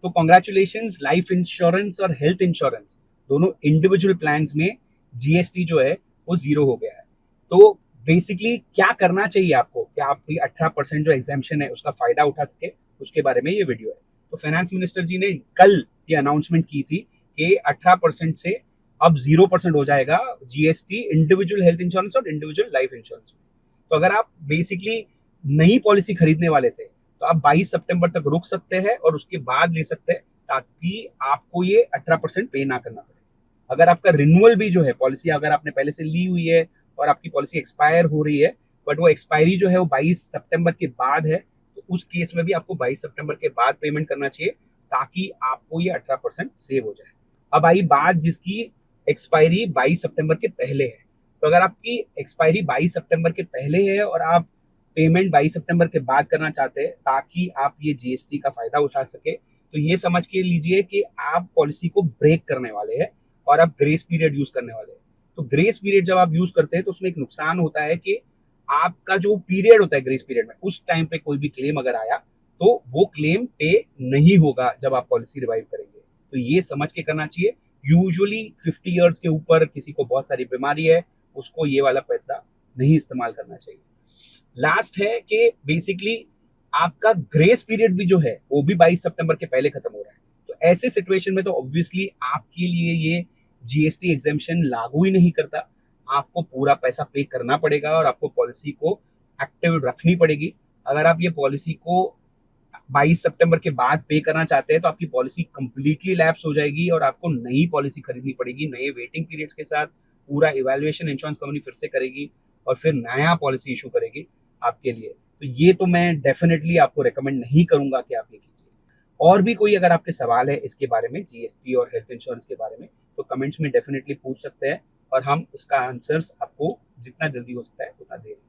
तो congratulations, life insurance और health insurance दोनों इंडिविजुअल प्लान्स में जीएसटी जो है वो जीरो हो गया है। तो बेसिकली क्या करना चाहिए आपको, क्या आपकी 18% जो एग्जाम्पशन है उसका फायदा उठा सके, उसके बारे में ये वीडियो है। तो फाइनेंस मिनिस्टर जी ने कल ये अनाउंसमेंट की थी कि 18% से अब 0% हो जाएगा जीएसटी इंडिविजुअल हेल्थ इंश्योरेंस और इंडिविजुअल लाइफ इंश्योरेंस। तो अगर आप बेसिकली नई पॉलिसी खरीदने वाले थे तो आप 22 सितंबर तक रुक सकते हैं और उसके बाद ले सकते हैं, ताकि आपको ये 18% पे ना करना पड़े। अगर आपका रिन्यूअल भी जो है पॉलिसी, अगर आपने पहले से ली हुई है और आपकी पॉलिसी एक्सपायर हो रही है, बट वो एक्सपायरी जो है वो 22 सितंबर के बाद है, तो उस केस में भी आपको 22 सितंबर के बाद पेमेंट करना चाहिए, ताकि आपको ये 18% सेव हो जाए। अब आई बात जिसकी एक्सपायरी 22 सितंबर के पहले है। तो अगर आपकी एक्सपायरी 22 सितंबर के पहले है और आप पेमेंट 22 सितंबर के बाद करना चाहते हैं ताकि आप ये जीएसटी का फायदा उठा सके, तो ये समझ के लीजिए कि आप पॉलिसी को ब्रेक करने वाले हैं और आप ग्रेस पीरियड यूज करने वाले हैं। तो ग्रेस पीरियड जब आप यूज करते हैं तो उसमें एक नुकसान होता है कि आपका जो पीरियड होता है ग्रेस पीरियड में, उस टाइम पे कोई भी क्लेम अगर आया तो वो क्लेम पे नहीं होगा जब आप पॉलिसी रिवाइव करेंगे। तो ये समझ के करना चाहिए। यूजुअली 50 ईयर्स के ऊपर किसी को बहुत सारी बीमारी है, उसको ये वाला पैसा नहीं इस्तेमाल करना चाहिए। लास्ट है कि बेसिकली आपका ग्रेस पीरियड भी जो है वो भी 22 सितंबर के पहले खत्म हो रहा है। तो ऐसे सिचुएशन में तो ऑब्वियसली आपके लिए ये जीएसटी एग्जेम्पशन लागू ही नहीं करता। आपको पूरा पैसा पे करना पड़ेगा और आपको पॉलिसी को एक्टिव रखनी पड़ेगी। अगर आप ये पॉलिसी को 22 सितंबर के बाद पे करना चाहते हैं तो आपकी पॉलिसी कंप्लीटली लैप्स हो जाएगी और आपको नई पॉलिसी खरीदनी पड़ेगी, नए वेटिंग पीरियड्स के साथ। पूरा इवैल्यूएशन इंश्योरेंस कंपनी फिर से करेगी और फिर नया पॉलिसी इशू करेगी आपके लिए। तो ये तो मैं डेफिनेटली आपको रेकमेंड नहीं करूंगा कि आप ये कीजिए। और भी कोई अगर आपके सवाल है इसके बारे में, जीएसटी और हेल्थ इंश्योरेंस के बारे में, तो कमेंट्स में डेफिनेटली पूछ सकते हैं और हम इसका आंसर्स आपको जितना जल्दी हो सकता है उतना दे देंगे।